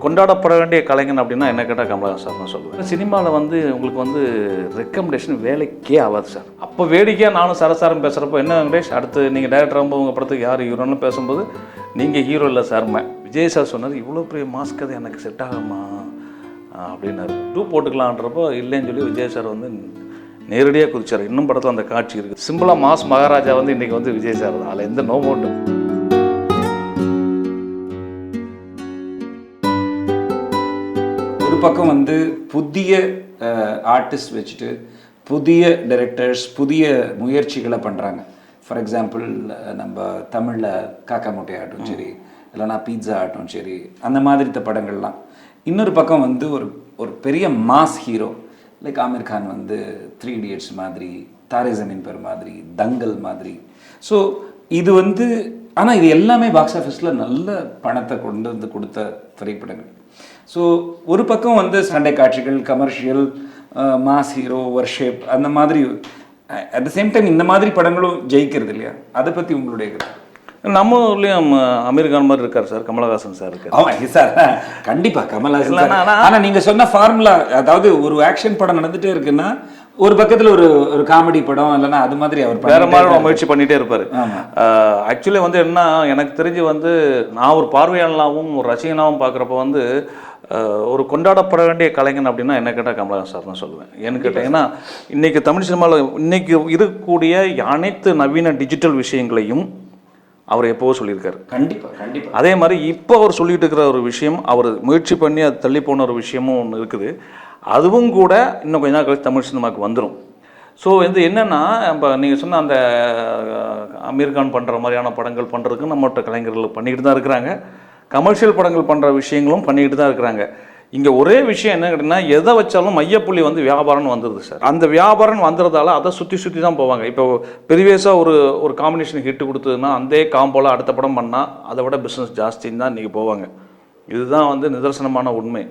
கொண்டாடப்பட வேண்டிய கலைஞன் அப்படின்னா என்ன கேட்டால் கமலஹாசன் தான் சொல்லுவேன். சினிமாவில் வந்து உங்களுக்கு வந்து ரெக்கமெண்டேஷன் வேலைக்கே ஆகாது சார். அப்போ வேடிக்கையாக நானும் சரசாரம் பேசுகிறப்போ என்ன வெங்கடேஷ் அடுத்து நீங்கள் டைரக்டர் ஆகும்போது உங்கள் படத்துக்கு யார் ஹீரோன்னு பேசும்போது நீங்கள் ஹீரோ இல்லை சார்மே. விஜய் சார் சொன்னார் இவ்வளோ பெரிய மாஸ்க் அது எனக்கு செட் ஆகுமா அப்படின்னாரு. 2 போட்டுக்கலான்றப்போ இல்லைன்னு சொல்லி விஜய் சார் வந்து நேரடியாக குதிச்சார். இன்னும் படத்தில் அந்த காட்சி இருக்குது. சிம்பிளாக மாஸ் மகாராஜா வந்து இன்றைக்கி வந்து விஜய் சார் தான். அதில் எந்த நோ மோட்டும். ஒரு பக்கம் வந்து புதிய ஆர்டிஸ்ட் வச்சுட்டு புதிய டைரக்டர்ஸ் புதிய முயற்சிகளை பண்ணுறாங்க. ஃபார் எக்ஸாம்பிள் நம்ம தமிழில் காக்கா முட்டை ஆகட்டும் சரி, இல்லைனா பீட்சா ஆகட்டும் சரி, அந்த மாதிரி படங்கள்லாம். இன்னொரு பக்கம் வந்து ஒரு பெரிய mass hero like Aamir Khan வந்து 3 Idiots மாதிரி, தாரே ஜமீன் பர் மாதிரி, தங்கல் மாதிரி. ஸோ இது வந்து ஆனால் இது எல்லாமே பாக்ஸ் ஆஃபீஸில் நல்ல பணத்தை கொண்டு வந்து கொடுத்த திரைப்படங்கள். ஸோ ஒரு பக்கம் வந்து சண்டை காட்சிகள், கமர்ஷியல், மாஸ் ஹீரோ, வர்ஷிப் அந்த மாதிரி. அட் த சேம் டைம் இந்த மாதிரி படங்களும் ஜெயிக்கிறது இல்லையா? அதை பற்றி உங்களுடைய கருத்து? நம்ம ஊர்லேயும் அமீர் கான் மாதிரி இருக்கார் சார், கமலஹாசன் சார் இருக்கார். ஆமாம் சார், கண்டிப்பாக கமலஹாசன். ஆனால் நீங்கள் சொன்ன ஃபார்முலா, அதாவது ஒரு ஆக்ஷன் படம் நடந்துகிட்டே இருக்குன்னா ஒரு பக்கத்தில் ஒரு காமெடி படம் இல்லைன்னா அது மாதிரி அவர் வேற மாதிரி முயற்சி பண்ணிகிட்டே இருப்பார். ஆக்சுவலி வந்து என்ன எனக்கு தெரிஞ்சு வந்து நான் ஒரு பார்வையாளனாகவும் ஒரு ரசிகனாகவும் பார்க்குறப்ப வந்து ஒரு கொண்டாடப்பட வேண்டிய கலைஞன் அப்படின்னா என்ன கேட்டால் கமலஹாசன் சார் தான் சொல்லுவேன். ஏன்னு கேட்டீங்கன்னா இன்றைக்கி தமிழ் சினிமாவில் இன்றைக்கி இருக்கக்கூடிய அனைத்து நவீன டிஜிட்டல் விஷயங்களையும் அவர் எப்போவோ சொல்லியிருக்காரு. கண்டிப்பாக கண்டிப்பாக. அதே மாதிரி இப்போ அவர் சொல்லிட்டு இருக்கிற ஒரு விஷயம், அவர் முயற்சி பண்ணி அது தள்ளி போன ஒரு விஷயமும் ஒன்று இருக்குது. அதுவும் கூட இன்னும் கொஞ்ச நாள் கழிச்சு தமிழ் சினிமாவுக்கு வந்துடும். ஸோ வந்து என்னென்னா இப்போ நீங்கள் சொன்ன அந்த அமீர் கான் பண்ணுற மாதிரியான படங்கள் பண்ணுறதுக்கு நம்மகிட்ட கலைஞர்கள் பண்ணிக்கிட்டு தான் இருக்கிறாங்க. கமர்ஷியல் படங்கள் பண்ணுற விஷயங்களும் பண்ணிக்கிட்டு தான் இருக்கிறாங்க. இங்கே ஒரே விஷயம் என்ன கேட்டிங்கன்னா, எதை வச்சாலும் மையப்புள்ளி வந்து வியாபாரம்னு வந்துடுது சார். அந்த வியாபாரம் வந்துறதால அதை சுற்றி தான் போவாங்க. இப்போ பெரிவேஸாக ஒரு காம்பினேஷன் ஹிட்டு கொடுத்ததுன்னா அந்த காம்போல அடுத்த படம் பண்ணால் அதை விட பிஸ்னஸ் ஜாஸ்தின்னு தான் இன்றைக்கி போவாங்க. இதுதான் வந்து நிதர்சனமான உண்மை.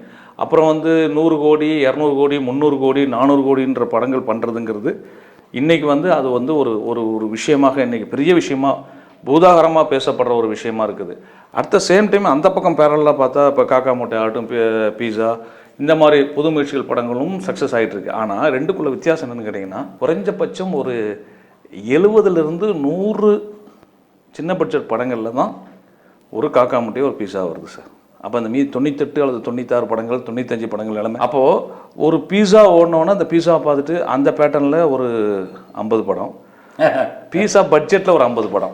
அப்புறம் வந்து 100 கோடி 200 கோடி 300 கோடி 400 கோடின்ற படங்கள் பண்ணுறதுங்கிறது இன்றைக்கி வந்து அது வந்து ஒரு விஷயமாக இன்றைக்கி பெரிய விஷயமாக பூதாகரமாக பேசப்படுற ஒரு விஷயமா இருக்குது. அட் த சேம் டைம் அந்த பக்கம் பேரலாக பார்த்தா இப்போ காக்கா மூட்டை ஆகட்டும், பீஸா, இந்த மாதிரி புது முயற்சிகள் படங்களும் சக்ஸஸ் ஆகிட்டு இருக்கு. ஆனால் ரெண்டுக்குள்ள வித்தியாசம் என்னென்னு கேட்டிங்கன்னா, குறைஞ்சபட்சம் ஒரு 70லிருந்து 100 சின்ன பட்ஜெட் படங்களில் தான் ஒரு காக்கா மூட்டையோ ஒரு பீஸா வருது சார். அப்போ அந்த 98 அல்லது 96 படங்கள் 95 படங்கள் எல்லாமே. அப்போது ஒரு பீஸா ஓடனோன்னா அந்த பீஸா பார்த்துட்டு அந்த பேட்டர்னில் ஒரு 50 படம், பீஸா பட்ஜெட்டில் ஒரு 50 படம்,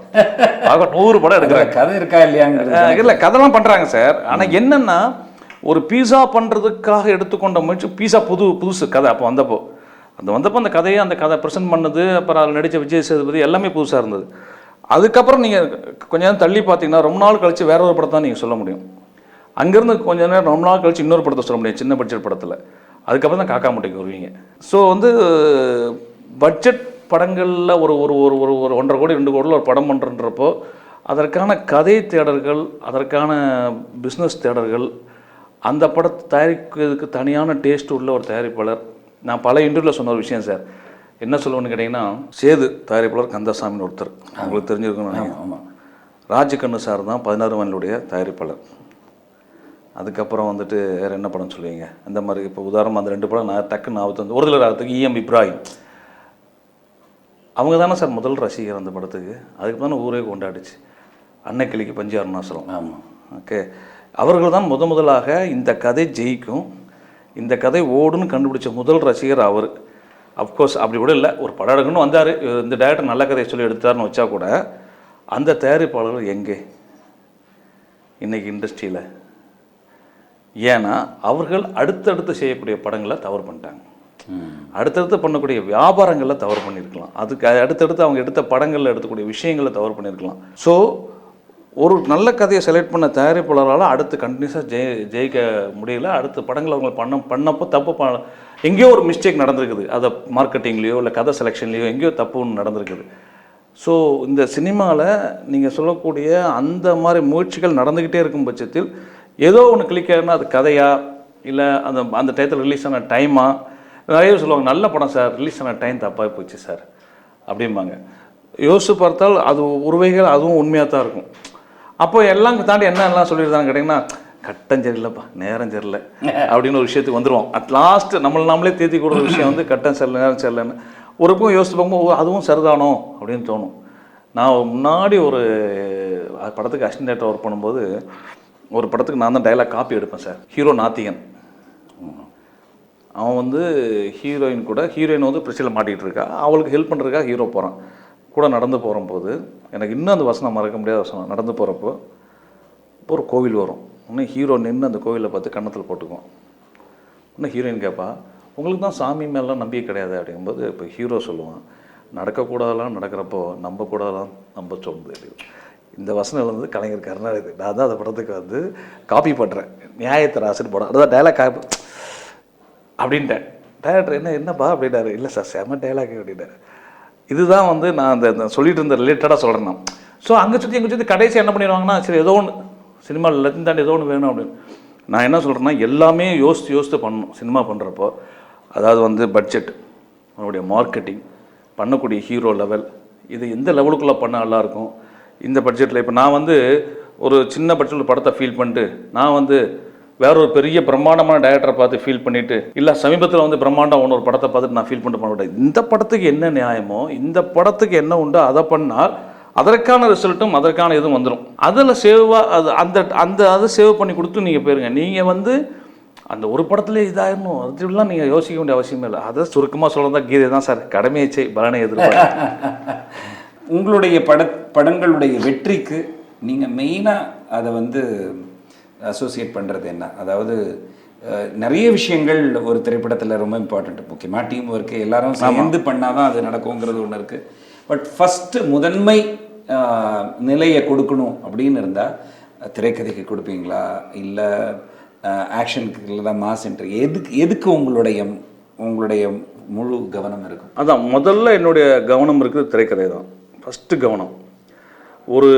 ஆக 100 படம் எடுக்கிறாங்க. கதை இருக்கா இல்லையாங்க? இல்லை, கதைலாம் பண்ணுறாங்க சார். ஆனால் என்னென்னா ஒரு பீஸா பண்ணுறதுக்காக எடுத்துக்கொண்ட முயற்சி பீஸா புதுசு கதை. அப்போ வந்தப்போ அந்த கதையை அந்த கதை ப்ரெசென்ட் பண்ணது, அப்புறம் அதில் நடித்த விஜய் சேதுபதி எல்லாமே புதுசாக இருந்தது. அதுக்கப்புறம் நீங்கள் கொஞ்ச நேரம் தள்ளி பார்த்தீங்கன்னா ரொம்ப நாள் கழித்து வேற ஒரு படத்தை தான் நீங்கள் சொல்ல முடியும். அங்கேருந்து கொஞ்ச நேரம் ரொம்ப நாள் கழிச்சு இன்னொரு படத்தை சொல்ல முடியும், சின்ன பட்ஜெட் படத்தில். அதுக்கப்புறம் தான் காக்கா முட்டைக்கு வருவீங்க. ஸோ வந்து பட்ஜெட் படங்களில் ஒரு 1.5 கோடி 2 கோடியில் ஒரு படம் பண்ணுறன்றப்போ அதற்கான கதை தேடல்கள், அதற்கான பிஸ்னஸ் தேடல்கள், அந்த படத்தை தயாரிக்கிறதுக்கு தனியான டேஸ்ட் உள்ள ஒரு தயாரிப்பாளர். நான் பல இன்டர்வியூவில் சொன்ன ஒரு விஷயம் சார், என்ன சொல்லுவேன்னு கேட்டிங்கன்னா, சேது தயாரிப்பாளர் கந்தசாமின்னு ஒருத்தர், உங்களுக்கு தெரிஞ்சிருக்கணும் நினைக்கிறேன். ஆமாம், ராஜ்கண்ணு சார் தான் 16 மைலுடைய தயாரிப்பாளர். அதுக்கப்புறம் வந்துட்டு வேறு என்ன படம் சொல்லுவீங்க அந்த மாதிரி? இப்போ உதாரணம் அந்த 2 படம் நான் டக்குன்னு ஞாபகத்து ஒரு தடவை ஆகிறதுக்கு EM இப்ராஹிம் அவங்க தானே சார் முதல் ரசிகர் அந்த படத்துக்கு. அதுக்கு தானே ஊரே கொண்டாடிச்சு. அன்னைக்கிளிக்கு பஞ்சு அருணாசலம். ஆமாம், ஓகே. அவர்கள் தான் முதலாக இந்த கதை ஜெயிக்கும், இந்த கதை ஓடுன்னு கண்டுபிடிச்ச முதல் ரசிகர் அவர். அஃப்கோர்ஸ் அப்படி கூட இல்லை, ஒரு படம் எடுக்கணும்னு வந்தார், இந்த டைரக்டர் நல்ல கதையை சொல்லி எடுத்தார்னு வச்சா கூட அந்த தயாரிப்பாளர்கள் எங்கே இன்றைக்கி இண்டஸ்ட்ரியில்? ஏன்னா அவர்கள் அடுத்தடுத்து செய்யக்கூடிய படங்களை தவறு பண்ணிட்டாங்க. அடுத்தடுத்து பண்ணக்கூடிய வியாபாரங்களில் தவறு பண்ணியிருக்கலாம், அதுக்கு அடுத்தடுத்து அவங்க எடுத்த படங்களில் எடுக்கக்கூடிய விஷயங்களை தவறு பண்ணியிருக்கலாம். ஸோ ஒரு நல்ல கதையை செலக்ட் பண்ண தயாரிப்பாளரால் அடுத்து கண்டினியூஸாக ஜெயிக்க முடியல. அடுத்த படங்களை அவங்க பண்ணப்போ தப்பு எங்கேயோ ஒரு மிஸ்டேக் நடந்திருக்குது. அதை மார்க்கெட்டிங்லேயோ இல்லை கதை செலெக்ஷன்லேயோ எங்கேயோ தப்பு ஒன்று நடந்திருக்குது. ஸோ இந்த சினிமாவில் நீங்கள் சொல்லக்கூடிய அந்த மாதிரி முயற்சிகள் நடந்துக்கிட்டே இருக்கும் பட்சத்தில் ஏதோ ஒன்று கிளிக் ஆகுனா அது கதையா இல்லை அந்த டயத்தில் ரிலீஸ் ஆன டைமா? நிறைய சொல்லுவாங்க, நல்ல படம் சார், ரிலீஸ் ஆன டைம் தப்பாக போச்சு சார் அப்படிம்பாங்க. யோசிச்சு பார்த்தால் அது ஒரு வகைகள் அதுவும் உண்மையாக தான் இருக்கும். அப்போ எல்லாம் தாண்டி என்னெல்லாம் சொல்லியிருந்தாங்க கேட்டிங்கன்னா, கட்டம் சரியில்லைப்பா, நேரம் சரியில்லை அப்படின்னு ஒரு விஷயத்துக்கு வந்துடுவோம். அட் லாஸ்ட் நம்மளே தேத்தி கொடுக்குற விஷயம் வந்து கட்டம் சரியில்லை, நேரம் சரியில்லைன்னு ஒரு பக்கம் யோசித்து பார்க்கும்போது அதுவும் சரிதானோ அப்படின்னு தோணும். நான் முன்னாடி ஒரு படத்துக்கு அசிஸ்டன்ட் டேரக்டர் ஒர்க் பண்ணும்போது ஒரு படத்துக்கு நான் தான் டைலாக் காப்பி எடுப்பேன் சார். ஹீரோ நாத்திகன், அவன் வந்து ஹீரோயின் கூட, ஹீரோயின் வந்து பிரச்சனையில் மாட்டிகிட்டு இருக்கா, அவளுக்கு ஹெல்ப் பண்ணுறதுக்காக ஹீரோ போகிறான். கூட நடந்து போகும்போது எனக்கு இன்னும் அந்த வசனம் மறக்க முடியாத வசனம். நடந்து போகிறப்போ ஒரு கோவில் வரும், இன்னும் ஹீரோ நின்று அந்த கோவிலில் பார்த்து கன்னத்தில் போட்டுக்குவோம். இன்னும் ஹீரோயின் கேட்பா, உங்களுக்கு தான் சாமி மேலாம் நம்பிக்கை கிடையாது அப்படிங்கும்போது இப்போ ஹீரோ சொல்லுவான், நடக்கக்கூடாதெல்லாம் நடக்கிறப்போ நம்பக்கூடாதெல்லாம் நம்ப சொல்லுது. இந்த வசனம் வந்து கலைஞர் கருணாநிதி. நான் தான் அந்த படத்துக்கு வந்து காப்பி பண்ணுறேன், நியாயத்தை ராசின்னு போட, அதுதான் டைலாக் காப்பி அப்படின்ட்டேன். டைரக்டர் என்னப்பா அப்படின்னாரு. இல்லை சார் செம டைலாக் அப்படின்னாரு. இதுதான் வந்து நான் அந்த சொல்லிட்டு இருந்த ரிலேட்டடாக சொல்கிறேன் நான். ஸோ அங்கே சுற்றி எங்கே சுற்றி கடைசி என்ன பண்ணிடுவாங்கன்னா, சரி ஏதோ ஒன்று சினிமாவில் எல்லாத்தையும் தாண்டி ஏதோ ஒன்று வேணும் அப்படின்னு. நான் என்ன சொல்கிறேன்னா, எல்லாமே யோசித்து பண்ணணும் சினிமா பண்ணுறப்போ. அதாவது வந்து பட்ஜெட், அவனுடைய மார்க்கெட்டிங், பண்ணக்கூடிய ஹீரோ லெவல், இது எந்த லெவலுக்குள்ளே பண்ண நல்லாயிருக்கும். இந்த பட்ஜெட்டில் இப்போ நான் வந்து ஒரு சின்ன பட்ஜெட்டில் படத்தை ஃபீல் பண்ணிட்டு நான் வந்து வேற ஒரு பெரிய பிரம்மாண்டமான டைரக்டரை பார்த்து ஃபீல் பண்ணிவிட்டு, இல்லை சமீபத்தில் வந்து பிரம்மாண்டம் ஒன்று ஒரு படத்தை பார்த்துட்டு நான் ஃபீல் பண்ணிட்டு பண்ண. இந்த படத்துக்கு என்ன நியாயமோ, இந்த படத்துக்கு என்ன உண்டோ அதை பண்ணால் அதற்கான ரிசல்ட்டும் அதற்கான இதுவும் வந்துடும். அதில் சேவாக அது அதை சேவ் பண்ணி கொடுத்து நீங்கள் போயிருங்க. நீங்கள் வந்து அந்த ஒரு படத்துலேயே இதாகணும் அதுலாம் நீங்கள் யோசிக்க வேண்டிய அவசியமே இல்லை. அதை சுருக்கமாக சொல்கிறதா கீதை தான் சார், கடமையை பலனை எதிர்பார்க்க. உங்களுடைய படங்களுடைய வெற்றிக்கு நீங்கள் மெயினாக அதை வந்து அசோசியேட் பண்ணுறது என்ன? அதாவது நிறைய விஷயங்கள் ஒரு திரைப்படத்தில் ரொம்ப இம்பார்ட்டண்ட். முக்கியமாக டீம் ஒர்க்கு, எல்லாரும் சேர்ந்து பண்ணால் தான் அது நடக்குங்கிறது ஒன்று இருக்குது. பட் ஃபஸ்ட்டு முதன்மை நிலையை கொடுக்கணும் அப்படின்னு இருந்தால் திரைக்கதைக்கு கொடுப்பீங்களா, இல்லை ஆக்ஷனுக்கு, இல்லை மாஸ் என்ட்ரி, எதுக்கு உங்களுடைய முழு கவனம் இருக்கும்? அதான் முதல்ல என்னுடைய கவனம் இருக்குது திரைக்கதை தான். ஃபஸ்ட்டு கவனம். ஒரு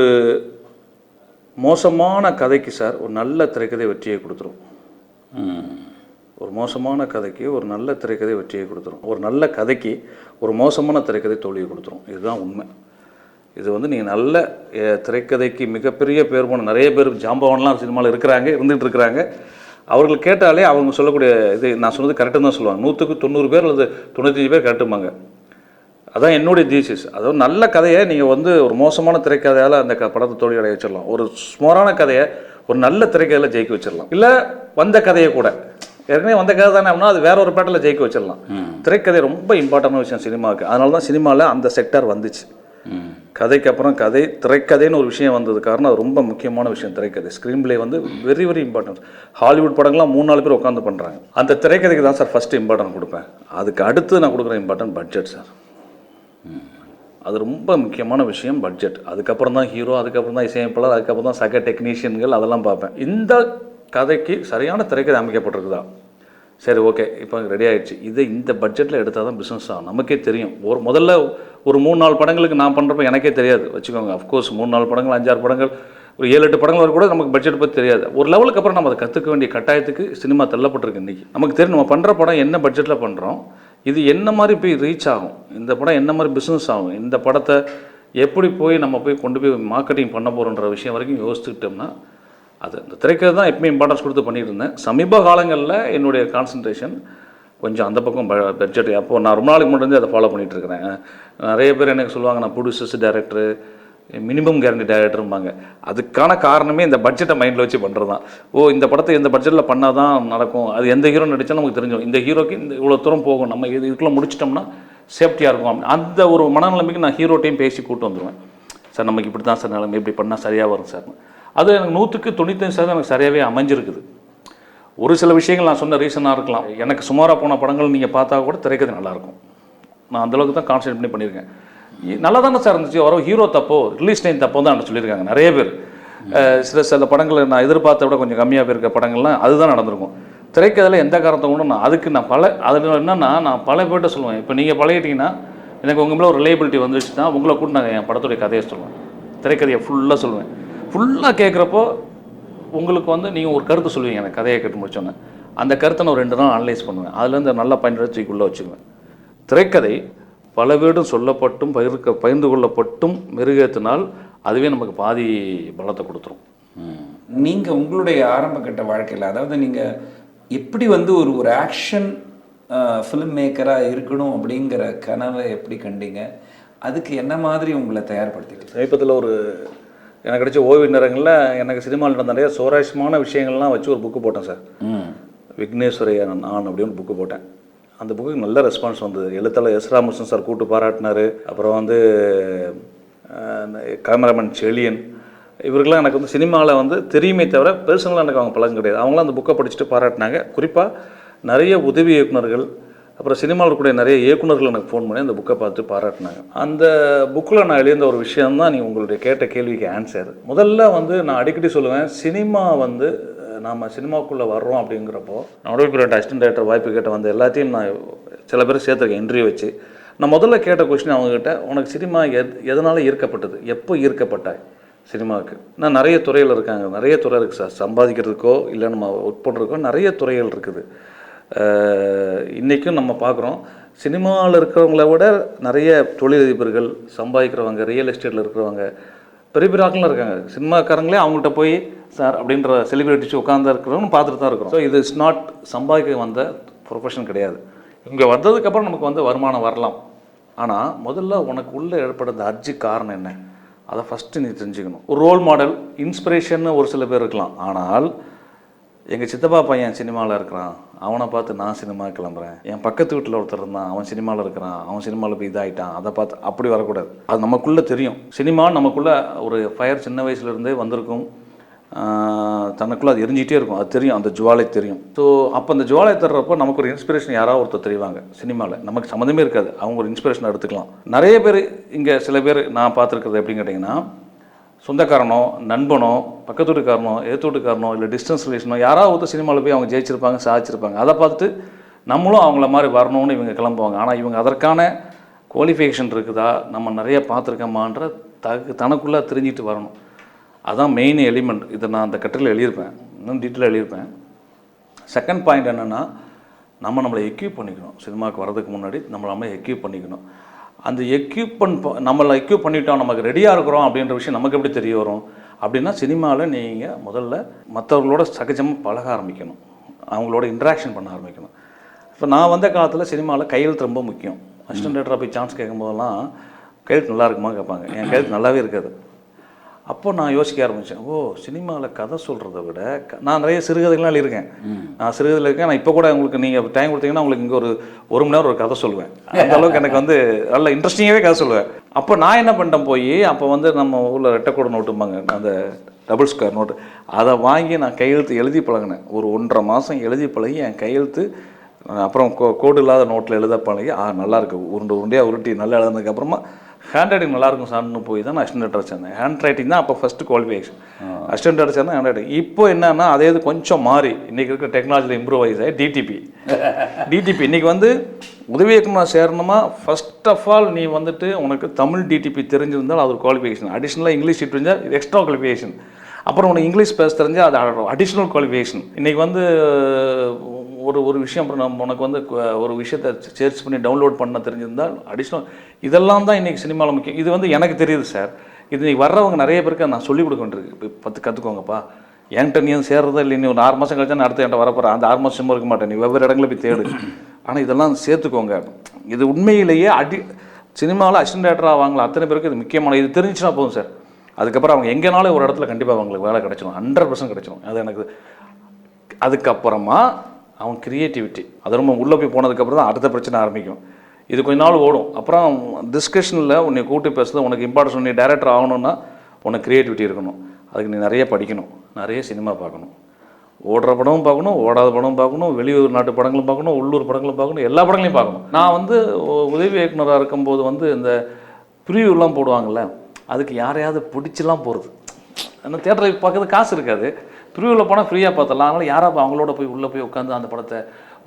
மோசமான கதைக்கு சார் ஒரு நல்ல திரைக்கதை வெற்றியை கொடுத்துரும். ஒரு மோசமான கதைக்கு ஒரு நல்ல திரைக்கதை வெற்றியை கொடுத்துரும். ஒரு நல்ல கதைக்கு ஒரு மோசமான திரைக்கதை தோல்வியை கொடுத்துரும். இதுதான் உண்மை. இது வந்து நீங்கள் நல்ல திரைக்கதைக்கு மிகப்பெரிய பேர் போன நிறைய பேர் ஜாம்பவான்லாம் சினிமாவில் இருக்கிறாங்க, இருந்துகிட்டு இருக்கிறாங்க. அவர்கள் கேட்டாலே அவங்க சொல்லக்கூடிய இது நான் சொன்னது கரெக்டுன்னு தான் சொல்லுவாங்க. 100க்கு 90 பேர் அல்லது 95 பேர் கரெக்டுமாங்க. அதான் என்னுடைய தீசிஸ். அதாவது நல்ல கதையை நீங்கள் வந்து ஒரு மோசமான திரைக்கதையால் அந்த படத்தை தோல்வி அடைய வச்சிடலாம். ஒரு சுமாரான கதையை ஒரு நல்ல திரைக்கதையில் ஜெயிக்க வச்சிடலாம். இல்லை வந்த கதையை கூட ஏற்கனவே வந்த கதை தானே அப்படின்னா அது வேற ஒரு பேட்டில் ஜெயிக்க வச்சிடலாம். திரைக்கதை ரொம்ப இம்பார்ட்டன்டான விஷயம் சினிமாவுக்கு. அதனால தான் சினிமாவில் அந்த செக்டர் வந்துச்சு. கதைக்கு அப்புறம் திரைக்கதைன்னு ஒரு விஷயம் வந்தது காரணம் அது ரொம்ப முக்கியமான விஷயம். திரைக்கதை ஸ்க்ரீன் பிளே வந்து வெரி வெரி இம்பார்ட்டன்ட். ஹாலிவுட் படங்கள்லாம் 3-4 பேர் உட்காந்து பண்ணுறாங்க. அந்த திரைக்கதைக்கு தான் சார் ஃபஸ்ட்டு இம்பார்ட்டன்ட் கொடுப்பேன். அதுக்கு அடுத்து நான் கொடுக்குற இம்பார்ட்டன்ட் பட்ஜெட் சார். அது ரொம்ப முக்கியமான விஷயம் பட்ஜெட். அதுக்கப்புறம் தான் ஹீரோ, அதுக்கப்புறம் தான் இசையமைப்பாளர், அதுக்கப்புறம் தான் சக டெக்னீஷியன்கள், அதெல்லாம் பார்ப்பேன். இந்த கதைக்கு சரியான திரைக்கதை அமைக்கப்பட்டிருக்குதா, சரி ஓகே இப்போ ரெடி ஆகிடுச்சு, இந்த பட்ஜெட்டில் எடுத்தால் தான் பிஸ்னஸ் ஆகும். நமக்கே தெரியும். முதல்ல ஒரு 3-4 படங்களுக்கு நான் பண்ணுறப்ப எனக்கே தெரியாது வச்சுக்கோங்க. அஃப்கோர்ஸ் 3-4 படங்கள் 5-6 படங்கள் ஒரு 7-8 படங்கள் வரை கூட நமக்கு பட்ஜெட் பற்றி தெரியாது. ஒரு லெவலுக்கு அப்புறம் நம்ம அதை கற்றுக்க வேண்டிய கட்டாயத்துக்கு சினிமா தள்ளப்பட்டிருக்கு இன்றைக்கி. நமக்கு தெரியும் நம்ம பண்ணுற படம் என்ன பட்ஜெட்டில் பண்ணுறோம், இது என்ன மாதிரி போய் ரீச் ஆகும், இந்த படம் என்ன மாதிரி பிஸ்னஸ் ஆகும், இந்த படத்தை எப்படி போய் நம்ம போய் கொண்டு போய் மார்க்கெட்டிங் பண்ண போகிறோன்ற விஷயம் வரைக்கும் யோசிச்சுக்கிட்டோம்னா அது இந்த திரைக்கதை தான் எப்பவுமே இம்பார்ட்டன்ஸ் கொடுத்து பண்ணிட்டு இருந்தேன். சமீப காலங்களில் என்னுடைய கான்சன்ட்ரேஷன் கொஞ்சம் அந்த பக்கம் பட்ஜெட். அப்போது நான் ரொம்ப நாளைக்கு முன்னாடி அதை ஃபாலோ பண்ணிகிட்டு இருக்கிறேன். நிறைய பேர் எனக்கு சொல்லுவாங்க நான் ப்ரொடியூசர்ஸ், டைரக்டரு, மினிமம் கேரண்டி டைரக்டரும்பாங்க. அதுக்கான காரணமே இந்த பட்ஜெட்டை மைண்டில் வச்சு பண்ணுறது தான். இந்த படத்தை இந்த பட்ஜெட்டில் பண்ணால் தான் நடக்கும், அது எந்த ஹீரோ நடித்தாலும் நமக்கு தெரிஞ்சிடும், இந்த ஹீரோக்கு இந்த இவ்வளோ தூரம் போகும், நம்ம இதுக்குள்ளே முடிச்சிட்டோம்னா சேஃப்டியாக இருக்கும். அந்த ஒரு மனநிலைமைக்கு நான் ஹீரோட்டையும் பேசி கூப்பிட்டு வந்துடுவேன். சார் நமக்கு இப்படி தான் சார் நிலைமை, இப்படி பண்ணால் சரியாக வரும் சார். அது எனக்கு 100க்கு 95% எனக்கு சரியாகவே அமைஞ்சிருக்குது. ஒரு சில விஷயங்கள் நான் சொன்ன ரீசனாக இருக்கலாம். எனக்கு சுமாராக போன படங்கள் நீங்கள் பார்த்தா கூட திரைக்கதை நல்லாயிருக்கும். நான் அந்தளவுக்கு தான் கான்சன்ட்ரேட் பண்ணியிருக்கேன். நல்லா தானே சார் இருந்துச்சு, வர ஹீரோ தப்போ ரிலீஸ் டைம் தப்போ தான் சொல்லியிருக்காங்க நிறைய பேர். சில படங்கள் நான் எதிர்பார்த்த விட கொஞ்சம் கம்மியாக இருக்க படங்கள்லாம் அதுதான் நடந்திருக்கும். திரைக்கதையில் எந்த காரணத்தை கூட அதில் என்னன்னா நான் பல பேர்கிட்ட சொல்லுவேன். இப்போ நீங்கள் பழகிட்டீங்கன்னா எனக்கு உங்கள் மேலே ஒரு ரிலேபிலிட்டி வந்துச்சுன்னா உங்களை கூட நான் என் படத்துடைய கதையை சொல்லுவேன், திரைக்கதையை ஃபுல்லாக சொல்லுவேன். ஃபுல்லாக கேட்குறப்போ உங்களுக்கு வந்து நீங்கள் ஒரு கருத்து சொல்லுவீங்க, எனக்கு கதையை கேட்டு முடிச்சோன்னே அந்த கருத்தை நான் 2 நாள் அனலைஸ் பண்ணுவேன். அதுலேருந்து நல்லா பயன்படுத்திக்குள்ளே வச்சுக்குவேன். திரைக்கதை பல வீடும் சொல்லப்பட்டும் பகிர்ந்து கொள்ளப்பட்டும் மெருகேற்றினால் அதுவே நமக்கு பாதி பலத்தை கொடுத்துரும். நீங்கள் உங்களுடைய ஆரம்ப கட்ட வாழ்க்கையில், அதாவது நீங்கள் எப்படி வந்து ஒரு ஆக்ஷன் ஃபிலிம் மேக்கராக இருக்கணும் அப்படிங்கிற கனவை எப்படி கண்டீங்க? அதுக்கு என்ன மாதிரி உங்களை தயார்படுத்திக்கிட்டு? சமீபத்தில் எனக்கு கிடைச்ச ஓய்வு நேரங்களில் எனக்கு சினிமாவில் நடந்த நிறைய சுவாரஸ்யமான விஷயங்கள்லாம் வச்சு ஒரு புக்கு போட்டேன் சார். விக்னேஸ்வரையா நான் அப்படின்னு புக்கு போட்டேன். அந்த புக்கு நல்ல ரெஸ்பான்ஸ் வந்தது. எழுத்தாளர் எஸ் ராமகிருஷ்ணன் சார் கூட்டு பாராட்டினார். அப்புறம் வந்து கேமராமேன் செழியன், இவர்களாம் எனக்கு வந்து சினிமாவில் தெரியுமே தவிர பெர்சனலாக எனக்கு அவங்க பழக்கம் கிடையாது. அவங்களாம் அந்த புக்கை படிச்சுட்டு பாராட்டினாங்க. குறிப்பாக நிறைய உதவி இயக்குநர்கள், அப்புறம் சினிமாவில் இருக்கக்கூடிய நிறைய இயக்குநர்கள் எனக்கு ஃபோன் பண்ணி அந்த புக்கை பார்த்து பாராட்டினாங்க. அந்த புக்கில் நான் எழுந்த ஒரு விஷயம்தான் நீங்கள் உங்களுடைய கேட்ட கேள்விக்கு ஆன்சர். முதல்ல நான் அடிக்கடி சொல்லுவேன், சினிமா நாம் சினிமாவுக்குள்ளே வர்றோம் அப்படிங்கிறப்போ நடுவில் பீரியட் அசிஸ்டன்ட் டைரக்டர் வாய்ப்பு கேட்ட வந்த எல்லாத்தையும் நான் சில பேர் சேர்த்துருக்கேன் இன்டர்வியூ வச்சு. நான் முதல்ல கேட்ட கொஸ்டின் அவங்ககிட்ட, உனக்கு சினிமா எதனால் ஈர்க்கப்பட்டது, எப்போ ஈர்க்கப்பட்டாய் சினிமாவுக்கு? நான் நிறைய துறையில் இருக்காங்க, நிறைய துறை இருக்குது சார். சம்பாதிக்கிறதுக்கோ இல்லை நம்ம ஒர்க் பண்ணுறதுக்கோ நிறைய துறைகள் இருக்குது. இன்றைக்கும் நம்ம பார்க்குறோம், சினிமாவில் இருக்கிறவங்கள விட நிறைய தொழிலதிபர்கள், சம்பாதிக்கிறவங்க, ரியல் எஸ்டேட்டில் இருக்கிறவங்க, பெரிய பெரிய ஆட்களும் இருக்காங்க. சினிமாக்காரங்களே அவங்கள்ட்ட போய் சார் அப்படின்ற செலிபிரிட்டிஸ் உட்காந்து இருக்கிறவங்க பார்த்துட்டு தான் இருக்கிறோம். ஸோ இது இஸ் நாட் சம்பாதிக்க வந்த ப்ரொஃபஷன் கிடையாது. இங்கே வந்ததுக்கப்புறம் நமக்கு வருமானம் வரலாம். ஆனால் முதல்ல உனக்கு உள்ளே ஏற்படுற அர்ஜி காரணம் என்ன, அதை ஃபஸ்ட்டு நீ தெரிஞ்சுக்கணும். ஒரு ரோல் மாடல், இன்ஸ்பிரேஷன் ஒரு சில பேர் இருக்கலாம். ஆனால் எங்கள் சித்தப்பா பையன் சினிமாவில் இருக்கிறான், அவனை பார்த்து நான் சினிமா கிளம்புறேன், என் பக்கத்து வீட்டில் ஒருத்தர் இருந்தான், அவன் சினிமாவில் இருக்கிறான், அவன் சினிமாவில் போய் இதாகிட்டான், அதை பார்த்து அப்படி வரக்கூடாது. அது நமக்குள்ளே தெரியும். சினிமா நமக்குள்ளே ஒரு ஃபயர் சின்ன வயசுலேருந்தே வந்திருக்கும். தனக்குள்ளே அது எரிஞ்சிகிட்டே இருக்கும், அது தெரியும், அந்த ஜுவாலை தெரியும். ஸோ அப்போ அந்த ஜுவாலை தர்றப்போ நமக்கு ஒரு இன்ஸ்பிரேஷன் யாராவது ஒருத்தர் தெரிவாங்க சினிமாவில். நமக்கு சம்மந்தமே இருக்காது, அவங்க ஒரு இன்ஸ்பிரேஷன் எடுத்துக்கலாம். நிறைய பேர் இங்கே சில பேர் நான் பார்த்துருக்கிறது எப்படின்னு கேட்டிங்கன்னா, சொந்தக்காரனோ, நண்பனோ, பக்கத்து வீட்டுக்காரனோ, எதிர்த்து வீட்டுக்காரனோ, இல்லை டிஸ்டன்ஸ் ரிலேஷனோ யாராவது ஒருத்தர் சினிமாவில் போய் அவங்க ஜெயிச்சிருப்பாங்க, சாதிச்சிருப்பாங்க. அதை பார்த்துட்டு நம்மளும் அவங்கள மாதிரி வரணும்னு இவங்க கிளம்புவாங்க. ஆனால் இவங்க அதற்கான குவாலிஃபிகேஷன் இருக்குதா, நம்ம நிறைய பார்த்துருக்கோமான்ற தனக்குள்ளே தெரிஞ்சிட்டு வரணும். அதுதான் மெயின் எலிமெண்ட். இதை நான் அந்த கட்டுரையில் எழுதியிருப்பேன், இன்னும் டீட்டெயிலாக எழுதியிருப்பேன். செகண்ட் பாயிண்ட் என்னென்னா, நம்மளை எக்யூப் பண்ணிக்கணும். சினிமாவுக்கு வர்றதுக்கு முன்னாடி நம்மளை எக்யூப் பண்ணிக்கணும். அந்த நம்மளை எக்யூப் பண்ணிட்டோம், நமக்கு ரெடியாக இருக்கிறோம் அப்படின்ற விஷயம் நமக்கு எப்படி தெரிய வரும் அப்படின்னா, சினிமாவில் நீங்கள் முதல்ல மற்றவர்களோட சகஜமாக பழக ஆரம்பிக்கணும், அவங்களோட இன்ட்ராக்ஷன் பண்ண ஆரம்பிக்கணும். இப்போ நான் வந்த காலத்தில் சினிமாவில் கையெழுத்து ரொம்ப முக்கியம். அசிஸ்டன்ட் டைரக்டராக போய் சான்ஸ் கேட்கும்போதெல்லாம் கையெழுத்து நல்லா இருக்குமா கேட்பாங்க. என் கையெழுத்து நல்லாவே இருக்காது. அப்போ நான் யோசிக்க ஆரம்பித்தேன், சினிமாவில் கதை சொல்கிறத விட நான் நிறைய சிறுகதைகள்லாம் எழுதியிருக்கேன். நான் சிறுகதையில் இருக்கேன். நான் இப்போ கூட உங்களுக்கு நீங்கள் டைம் கொடுத்தீங்கன்னா உங்களுக்கு இங்கே ஒரு மணி நேரம் ஒரு கதை சொல்லுவேன். அந்த அளவுக்கு எனக்கு நல்ல இன்ட்ரெஸ்டிங்காகவே கதை சொல்லுவேன். அப்போ நான் என்ன பண்ணிட்டேன், போய் அப்போ நம்ம ஊரில் ரெட்டைக்கோடு நோட்டும்பாங்க, அந்த டபுள் ஸ்கொயர் நோட்டு, அதை வாங்கி நான் கையெழுத்து எழுதி பழகினேன். ஒரு 1.5 மாதம் எழுதி பழகி என் கையெழுத்து அப்புறம் கோடு இல்லாத நோட்டில் எழுத பழகி நல்லாயிருக்கு, உருண்டையாக உருட்டி நல்லா எழுதுனதுக்கப்புறமா ஹேண்ட் ரைட்டிங் நல்லாயிருக்கும் சார்னு போய் தான் நான் அசிஸ்டன்ட் டைரக்டர் சேர்ந்தேன். ஹேண்ட் ரைட்டிங் தான் அப்போ ஃபஸ்ட்டு குவாலிஃபிகேஷன். அசிஸ்டன்ட் டைரக்டர் சேர்ந்தேன் ஹேண்ட் ரைட்டிங். இப்போ என்னன்னா அதே இது கொஞ்சம் மாறி இன்றைக்கி இருக்கிற டெக்னாலஜியில் இம்ப்ரூவைஸ் ஆகி டிடிபி இன்றைக்கி உதவி இயக்குனர் சேரணுமா, ஃபர்ஸ்ட் ஆஃப் ஆல் நீ உனக்கு தமிழ் டிடிபி தெரிஞ்சிருந்தால் அது ஒரு குவாலிஃபிகேஷன். அடிஷ்னலாக இங்கிலீஷ் தெரிஞ்சால் இது எக்ஸ்ட்ரா குவாலிஃபிகேஷன். அப்புறம் உனக்கு இங்கிலீஷ் பேச தெரிஞ்சால் அது அடிஷ்னல் குவாலிஃபிகேஷன். இன்றைக்கி ஒரு விஷயம் உனக்கு ஒரு விஷயத்தை சர்ச் பண்ணி டவுன்லோட் பண்ண தெரிஞ்சிருந்தால் அடிஷ்னல். இதெல்லாம் தான் இன்றைக்கி சினிமாவில் முக்கியம். இது எனக்கு தெரியுது சார். இது இன்றைக்கி வர்றவங்க நிறைய பேருக்கு நான் சொல்லிக் கொடுக்க வேண்டியிருக்கு. இப்போ கற்றுக்கோங்கப்பா, என்கிட்ட நீ சேர்றதா இல்லை, நீ ஒரு 6 மாதம் கழிச்சா நான் அடுத்த என்கிட்ட வரப்போகிறேன், அந்த 6 மாதம் இருக்க மாட்டேன், நீ வெவ்வேறு இடங்களில் போய் தேடு. ஆனால் இதெல்லாம் சேர்த்துக்கோங்க. இது உண்மையிலேயே சினிமாவில் அசிஸ்டன்ட் டைரக்டராக வாங்கலாம் அத்தனை பேருக்கு இது முக்கியமான. இது தெரிஞ்சுன்னா போதும் சார். அதுக்கப்புறம் அவங்க எங்கேனாலும் ஒரு இடத்துல கண்டிப்பாக அவங்களுக்கு வேலை கிடச்சிடும், 100% கிடச்சிடும். அது எனக்கு. அதுக்கப்புறமா அவன் க்ரியேட்டிவிட்டி, அது ரொம்ப உள்ளே போய் போனதுக்கப்புறம் தான் அடுத்த பிரச்சனை ஆரம்பிக்கும். இது கொஞ்ச நாள் ஓடும். அப்புறம் டிஸ்கஷனில் உன்னை கூட்டி பேசுறது, உனக்கு இம்பார்ட்டன்ஸ், நீ டைரக்டர் ஆகணும்னா உனக்கு க்ரியேட்டிவிட்டி இருக்கணும். அதுக்கு நீ நிறைய படிக்கணும், நிறைய சினிமா பார்க்கணும், ஓடுற படமும் பார்க்கணும், ஓடாத படமும் பார்க்கணும், வெளியூர் நாட்டு படங்களும் பார்க்கணும், உள்ளூர் படங்களும் பார்க்கணும், எல்லா படங்களையும் பார்க்கணும். நான் உதவி இயக்குனராக இருக்கும்போது இந்த ப்ரிவியூலாம் போடுவாங்கள்ல, அதுக்கு யாரையாவது பிடிச்சலாம் போகிறது. அந்த தேட்டரில் பார்க்கறது காசு இருக்காது, ப்ரிவியூவில் போனால் ஃப்ரீயாக பார்த்தலாம். அதனால் யாராவது அவங்களோட போய் உள்ளே போய் உட்காந்து அந்த படத்தை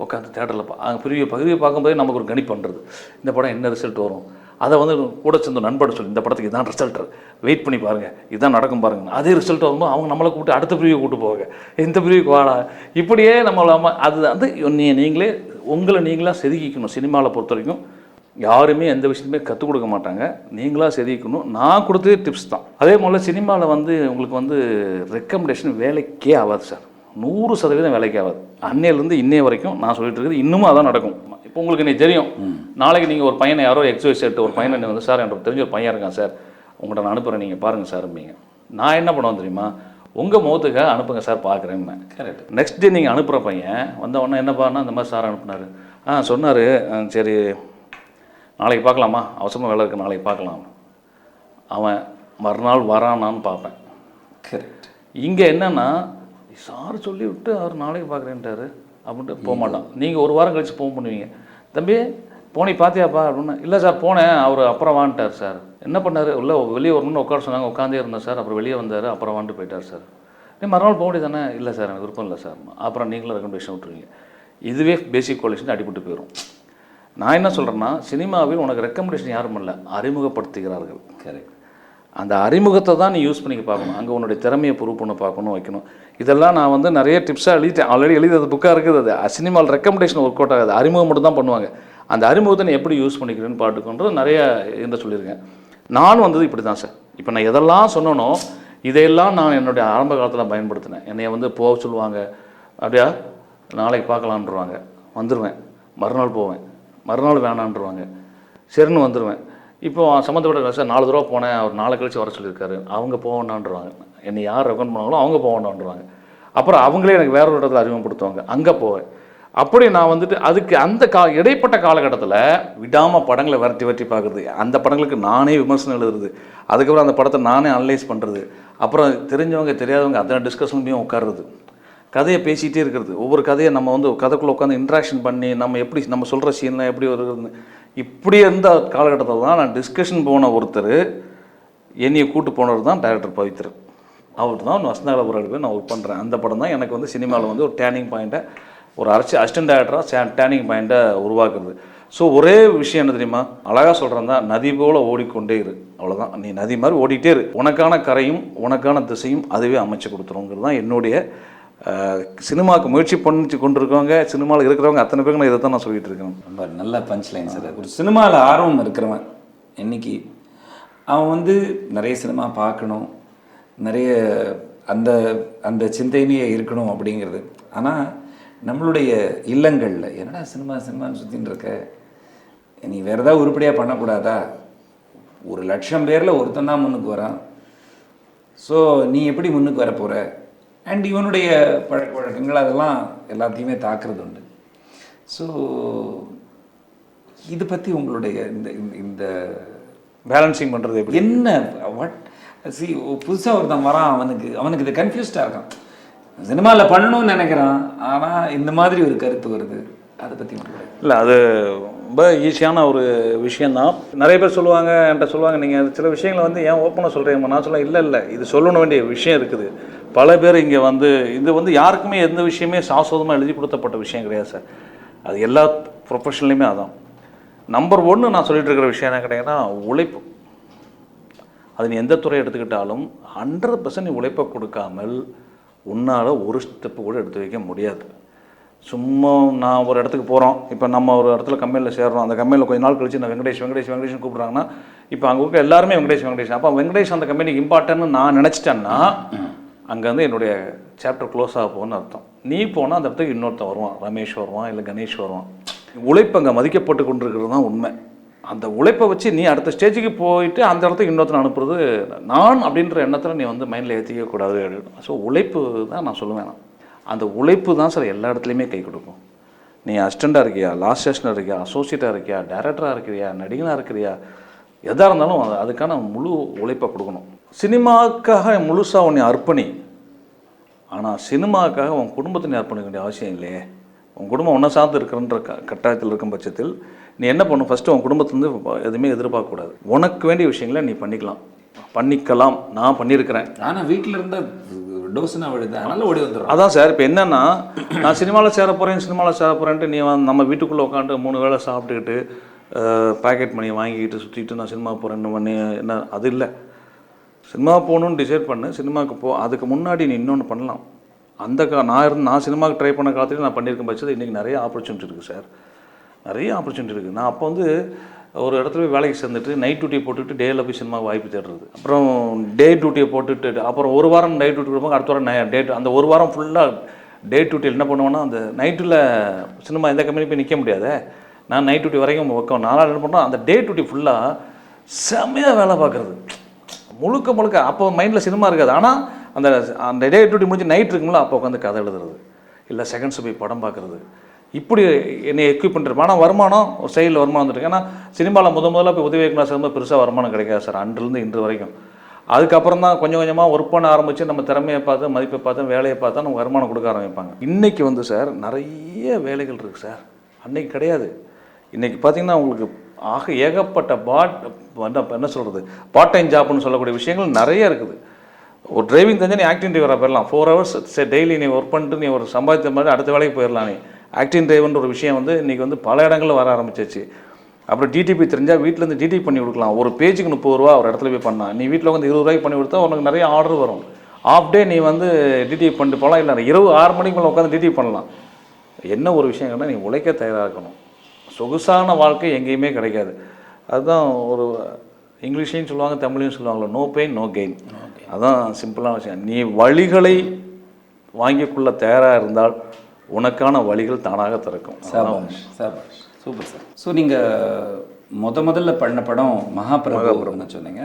உட்காந்து தேட்டரில் அங்கே பகுதியை பார்க்கும்போதே நமக்கு ஒரு கணிப்பு பண்ணுறது, இந்த படம் என்ன ரிசல்ட் வரும். அதை கூட சேர்ந்து நண்பர்கிட்ட சொல்லி, இந்த படத்துக்கு இதான் ரிசல்ட், வெயிட் பண்ணி பாருங்கள், இதுதான் நடக்கும் பாருங்கள். அதே ரிசல்ட் வரும்போது அவங்க நம்மளை கூப்பிட்டு அடுத்த ப்ரிவியூ கூப்பிட்டு போவாங்க, இந்த ப்ரிவியூக்கு வாடா. இப்படியே நம்மள உங்களை நீங்களாக செதுக்கிக்கணும். சினிமாவில் பொறுத்த வரைக்கும் யாருமே எந்த விஷயத்துமே கற்றுக் கொடுக்க மாட்டாங்க. நீங்களாக செதுக்கணும். நான் கொடுத்ததே டிப்ஸ் தான். அதே போல் சினிமாவில் வந்து உங்களுக்கு வந்து ரெக்கமெண்டேஷன் வேலைக்கே ஆகாது சார். 100% வேலைக்கு ஆகாது. அன்னையிலேருந்து இன்னைய வரைக்கும் நான் சொல்லிட்டு இருக்குது, இன்னமும் அதான் நடக்கும். இப்போ உங்களுக்கு நீ தெரியும், நாளைக்கு நீங்கள் ஒரு பையனை யாரோ XYZ ஒரு பையனை வந்து சார் எனக்கு தெரிஞ்ச ஒரு பையன் இருக்கான் சார், உங்கள்கிட்ட நான் அனுப்புகிறேன், நீங்கள் பாருங்கள் சார் அப்படிங்க. நான் என்ன பண்ணுவேன் தெரியுமா, உங்கள் முகத்துக்கு அனுப்புங்க சார் பார்க்குறேன்னு. கரெக்ட். நெக்ஸ்ட் டே நீங்கள் அனுப்புகிற பையன் வந்த உடனே என்னப்பான்னா இந்த மாதிரி சார் அனுப்புனார், சொன்னார், சரி நாளைக்கு பார்க்கலாமா, அவசரமாக வேலை இருக்குது நாளைக்கு பார்க்கலாம். அவன் மறுநாள் வரானான்னு பார்ப்பேன். கரெக்ட். இங்கே என்னென்னா சார் சொல்லி விட்டு அவர் நாளைக்கு பார்க்குறேன்ட்டாரு அப்படின்ட்டு போக மாட்டான். நீங்கள் ஒரு வாரம் கழித்து ஃபோன் பண்ணுவீங்க, தம்பி போனி பார்த்தியாப்பா அப்படின்னா, இல்லை சார் போனேன், அவர் அப்புறம் வான்ட்டார் சார். என்ன பண்ணார், இல்லை வெளியே வரணும்னு உட்கார சொன்னாங்க, உட்காந்தே இருந்தேன் சார், அப்புறம் வெளியே வந்தார், அப்புறம் வான்ட்டு போயிட்டார் சார். நீ மறுநாள் போக முடியாது தானே, இல்லை சார் எனக்கு விருப்பம் இல்லை சார், அப்புறம் நீங்களும் ரெக்கமெண்டேஷன் விட்டுருவீங்க. இதுவே பேசிக் குவாலிஃபிகேஷன் அடிபட்டு போயிடும். நான் என்ன சொல்கிறேன்னா, சினிமாவில் உனக்கு ரெக்கமெண்டேஷன் யாரும் இல்லை, அறிமுகப்படுத்துகிறார்கள். கரெக்ட். அந்த அறிமுகத்தை தான் நீ யூஸ் பண்ணிக்க பார்க்கணும். அங்கே உன்னுடைய திறமையை ப்ரூவ் பண்ண பார்க்கணும், வைக்கணும். இதெல்லாம் நான் வந்து நிறைய டிப்ஸாக எழுதிட்டேன், ஆல்ரெடி எழுதி அது புக்காக இருக்குது. அது சினிமாவில் ரெக்கமெண்டேஷன் ஒர்க் அவுட் ஆகாது, அறிமுகம் மட்டும் தான் பண்ணுவாங்க. அந்த அறிமுகத்தை நீ எப்படி யூஸ் பண்ணிக்கிறேன்னு பாட்டுக்கொண்டு நிறைய இந்த சொல்லியிருக்கேன். நானும் வந்தது இப்படி தான் சார். இப்போ நான் எதெல்லாம் சொன்னனோ இதையெல்லாம் நான் என்னுடைய ஆரம்ப காலத்தில் பயன்படுத்தினேன். என்னை வந்து போக சொல்லுவாங்க, அப்படியா நாளைக்கு பார்க்கலான்ருவாங்க, வந்துடுவேன், மறுநாள் போவேன், மறுநாள் வேணான்ருவாங்க, சரின்னு வந்துடுவேன். இப்போ சம்மந்தப்பட்ட சார் 4 தடவை போனேன், அவர் 4 கழிச்சு வர சொல்லியிருக்காரு, அவங்க போவேண்டான்ருவாங்க. என்னை யார் ரெக்கமெண்ட் பண்ணாங்களோ அவங்க போவேண்டான்ருவாங்க. அப்புறம் அவங்களே எனக்கு வேற ஒரு இடத்துல அறிமுகப்படுத்துவாங்க, அங்கே போவேன். அப்படி நான் வந்துட்டு அதுக்கு அந்த இடைப்பட்ட காலகட்டத்தில் விடாமல் படங்களை வரட்டி பார்க்குறது, அந்த படங்களுக்கு நானே விமர்சனம் எழுதுறது, அதுக்கப்புறம் அந்த படத்தை நானே அனலைஸ் பண்ணுறது, அப்புறம் தெரிஞ்சவங்க தெரியாதவங்க அத்தனை டிஸ்கஷன்லையும் உட்காருறது, கதையை பேசிகிட்டே இருக்கிறது. ஒவ்வொரு கதையை நம்ம வந்து கதைக்குள்ளே உட்காந்து இன்ட்ராக்ஷன் பண்ணி நம்ம எப்படி நம்ம சொல்கிற சீன்லாம் எப்படி வருகிறது, இப்படி இருந்த காலகட்டத்தில் தான் நான் டிஸ்கஷன் போன ஒருத்தர் என்னையை கூட்டு போனவர் தான் டைரக்டர் பவித்ரன். அவர் தான் வசந்தகல போராடுவேன் நான் ஒர்க் பண்ணுறேன். அந்த படம் தான் எனக்கு வந்து சினிமாவில் வந்து ஒரு டேர்னிங் பாயிண்ட்டை, ஒரு அசிஸ்டன்ட் டைரக்டராக டேர்னிங் பாயிண்ட்டை உருவாக்குறது. ஸோ ஒரே விஷயம் என்ன தெரியுமா, அழகாக சொல்கிறேன் தான், நதி போல் ஓடிக்கொண்டே இரு, அவ்வளோதான். நீ நதி மாதிரி ஓடிட்டே இரு, உனக்கான கரையும் உனக்கான திசையும் அதுவே அமைச்சு கொடுத்துருங்கிறது தான் என்னுடைய சினிமாவுக்கு முயற்சி பண்ணி கொண்டிருக்கவங்க, சினிமாவில் இருக்கிறவங்க அத்தனை பேருக்கு நான் இதை தான் நான் சொல்லிட்டு இருக்கேன். ரொம்ப நல்ல பஞ்ச் லைன் சார். ஒரு சினிமாவில் ஆர்வம் இருக்கிறவன் இன்னைக்கு அவன் வந்து நிறைய சினிமா பார்க்கணும், நிறைய அந்த அந்த சிந்தனையே இருக்கணும் அப்படிங்கிறது. ஆனால் நம்மளுடைய இல்லங்களில் என்னடா சினிமான்னு சுற்றின்னு இருக்க, நீ வேறு ஏதாவது உருப்படியாக பண்ணக்கூடாதா, 1,00,000 பேரில் ஒருத்தன் தான் முன்னுக்கு வரான், ஸோ நீ எப்படி முன்னுக்கு வர போகிற, அண்ட் இவனுடைய பழக்க வழக்கங்கள் அதெல்லாம் எல்லாத்தையுமே தாக்குறது உண்டு. ஸோ இது பற்றி உங்களுடைய இந்த இந்த பேலன்சிங் பண்ணுறது எப்படி, என்ன வாட் புதுசாக ஒருத்தன் வரான், அவனுக்கு இது கன்ஃபியூஸ்டாக இருக்கான், சினிமாவில் பண்ணணும்னு நினைக்கிறான், ஆனால் இந்த மாதிரி ஒரு கருத்து வருது, அதை பற்றி இல்லை. அது ரொம்ப ஈஸியான ஒரு விஷயந்தான். நிறைய பேர் சொல்லுவாங்க, என்கிட்ட சொல்லுவாங்க, நீங்கள் சில விஷயங்களை வந்து ஏன் ஓப்பனாக சொல்கிறீங்க, நான் சொல்ல இல்லை இது சொல்லணும் வேண்டிய விஷயம் இருக்குது. பல பேர் இங்கே வந்து இது வந்து யாருக்குமே எந்த விஷயமே சாஸ்வதமாக எழுதி கொடுத்தப்பட்ட விஷயம் கிடையாது சார். அது எல்லா ப்ரொஃபஷன்லையுமே அதான். நம்பர் 1 நான் சொல்லிட்டு இருக்கிற விஷயம் என்ன கிடையாதுன்னா உழைப்பு. அது நீ எந்த துறை எடுத்துக்கிட்டாலும் 100% நீ உழைப்பை கொடுக்காமல் உன்னால் ஒரு ஸ்டெப்பு கூட எடுத்து வைக்க முடியாது. சும்மா நான் ஒரு இடத்துக்கு போகிறோம், இப்போ நம்ம ஒரு இடத்துல கம்பெனியில் சேர்றோம், அந்த கம்பெனியில் கொஞ்ச நாள் கழிச்சு நான் வெங்கடேஷன் கூப்பிட்றாங்கன்னா, இப்போ அங்கே இருக்க எல்லாருமே வெங்கடேஷன், அப்போ வெங்கடேஷ் அந்த கம்பெனிக்கு இம்பார்ட்டன்ட்னு நான் நினச்சிட்டேன்னா அங்கே வந்து என்னுடைய சாப்டர் க்ளோஸ் ஆக போகுன்னு அர்த்தம். நீ போனால் அந்த இடத்துக்கு இன்னொருத்தன் வருவான், ரமேஷ் வருவான், இல்லை கணேஷ் வருவான். உழைப்பு அங்கே மதிக்கப்பட்டு கொண்டிருக்கிறது தான் உண்மை. அந்த உழைப்பை வச்சு நீ அடுத்த ஸ்டேஜுக்கு போயிட்டு அந்த இடத்துக்கு இன்னொருத்தனை அனுப்புறது நான் அப்படின்ற எண்ணத்தில் நீ வந்து மைண்டில் ஏற்றிக்கக்கூடாது. ஸோ உழைப்பு தான் நான் சொல்லுவேன். அந்த உழைப்பு தான் சார் எல்லா இடத்துலையுமே கை கொடுக்கும். நீ அசிஸ்டண்ட்டாக இருக்கியா, லாஸ்ட் ஸ்டேஷனாக இருக்கியா, அசோசியேட்டாக இருக்கியா, டைரக்டராக இருக்கிறியா, நடிகனாக இருக்கிறியா, எதாக இருந்தாலும் அதுக்கான முழு உழைப்பை கொடுக்கணும். சினிமாவுக்காக முழுசாக உன்னை அர்ப்பணி, ஆனால் சினிமாவுக்காக உன் குடும்பத்தை நீ அர்ப்பணிக்க வேண்டிய அவசியம் இல்லையே. உன் குடும்பம் ஒன்றை சார்ந்து இருக்கிறன்ற கட்டாயத்தில் இருக்கும் பட்சத்தில் நீ என்ன பண்ணணும், ஃபஸ்ட்டு உன் குடும்பத்துலேருந்து எதுவுமே எதிர்பார்க்கக்கூடாது. உனக்கு வேண்டிய விஷயங்களை நீ பண்ணிக்கலாம். நான் பண்ணியிருக்கிறேன். ஆனால் வீட்டில் இருந்தால் டோஸ்னா விழுது, அதனால் ஓடி வந்துடும். அதான் சார், இப்போ என்னென்னா நான் சினிமாவில் சேர போகிறேன்ட்டு நீ நம்ம வீட்டுக்குள்ளே உட்காந்து 3 வேளை சாப்பிட்டுக்கிட்டு பேக்கெட் மணி வாங்கிக்கிட்டு சுற்றிட்டு நான் சினிமா போகிறேன்னு பண்ணி என்ன, அது இல்லை. சினிமா போகணுன்னு டிசைட் பண்ணு, சினிமாவுக்கு போ. அதுக்கு முன்னாடி நீ இன்னொன்று பண்ணலாம். நான் சினிமாவுக்கு ட்ரை பண்ண காலத்துலேயும் நான் பண்ணியிருக்கேன் பட்சத்தில் இன்றைக்கி நிறைய ஆப்பர்ச்சுனிட்டி இருக்குது சார், நிறைய ஆப்பர்ச்சுனிட்டி இருக்குது. நான் அப்போ வந்து ஒரு இடத்துல போய் வேலைக்கு சேர்ந்துட்டு நைட் டியூட்டியை போட்டுட்டு டேயில் போய் சினிமா வாய்ப்பு தேடுறது, அப்புறம் டே டியூட்டியை போட்டுட்டு அப்புறம் ஒரு வாரம் நைட் டியூட்டி கொடுப்பாங்க, அடுத்த வாரம் டே அந்த ஒரு வாரம் ஃபுல்லாக டே டியூட்டியில் என்ன பண்ணுவோன்னா அந்த நைட்டில் சினிமா எந்த கம்பெனி போய் நிற்க முடியாது, நான் நைட் டியூட்டி வரைக்கும் வைக்கணும். நானும் என்ன பண்ணுறோம், அந்த டே டியூட்டி ஃபுல்லாக செம்மையாக வேலை பார்க்குறது, முழுக்க முழுக்க. அப்போ மைண்டில் சினிமா இருக்காது, ஆனால் அந்த அந்த டே டியூட்டி முடிஞ்சு நைட் இருக்குங்களா அப்போ உட்காந்து கதை எழுதுறது, இல்லை செகண்ட்ஸ் போய் படம் பார்க்குறது, இப்படி என்னை எக்யூப் பண்ணிட்டு. ஆனால் வருமானம் ஒரு சைடில் வருமானம் வந்துருக்கு. ஏன்னா சினிமாவில் முதல்ல போய் உதவி இயக்குனர் சேர்ந்து பெருசாக வருமானம் கிடைக்காது சார், அன்றிலிருந்து இன்று வரைக்கும். அதுக்கப்புறம் தான் கொஞ்சம் கொஞ்சமாக ஒர்க் பண்ண ஆரம்பித்து நம்ம திறமையை பார்த்து மதிப்பை பார்த்து வேலையை பார்த்தா நம்ம வருமானம் கொடுக்க ஆரம்பிப்பாங்க. இன்றைக்கி வந்து சார் நிறைய வேலைகள் இருக்குது சார், அன்றைக்கி கிடையாது. இன்றைக்கி பார்த்தீங்கன்னா உங்களுக்கு ஏகப்பட்ட என்ன சொல்கிறது, பார்ட் டைம் ஜாப்னு சொல்லக்கூடிய விஷயங்கள் நிறைய இருக்குது. ஒரு டிரைவிங் தெரிஞ்சு நீ ஆக்டிங் டிரைவராக போயிடலாம், 4 hours டெய்லி நீ ஒர்க் பண்ணிட்டு நீ ஒரு சம்பாதித்த மாதிரி அடுத்த வேலைக்கு போயிடலாம். நீ ஆக்டிங் டிரைவர்ன்ற ஒரு விஷயம் வந்து இன்றைக்கி வந்து பல இடங்களில் வர ஆரம்பிச்சிச்சு. அப்புறம் டிடிபி தெரிஞ்சால் வீட்டிலேருந்து டிடிபி பண்ணி கொடுக்கலாம், ஒரு பேஜுக்கு 30 ரூபா ஒரு இடத்துல போய் பண்ணலாம். நீ வீட்டில் வந்து 20 ரூபாய்க்கு பண்ணி கொடுத்தா உனக்கு நிறைய ஆர்டர் வரும். ஆஃப் டே நீ வந்து டிடிபி பண்ணிட்டு போகலாம், இல்லை இரவு 6 மணிக்கு மேலே உட்காந்து டிடிபி பண்ணலாம். என்ன ஒரு விஷயம்னா நீ உழைக்க தயாராக இருக்கணும். சொகுசான வாழ்க்கை எங்கேயுமே கிடைக்காது. அதுதான் ஒரு இங்கிலீஷ்லையும் சொல்லுவாங்க, தமிழ்லையும் சொல்லுவாங்களோ, நோ பெயின் நோ கெயின். அதுதான் சிம்பிளான விஷயம். நீ வழிகளை வாங்கிக்கொள்ள தயாராக இருந்தால் உனக்கான வழிகள் தானாக திறக்கும். Super sir. ஸோ நீங்கள் முதல்ல பண்ண படம் மகாபிரபுன்னு சொன்னீங்க.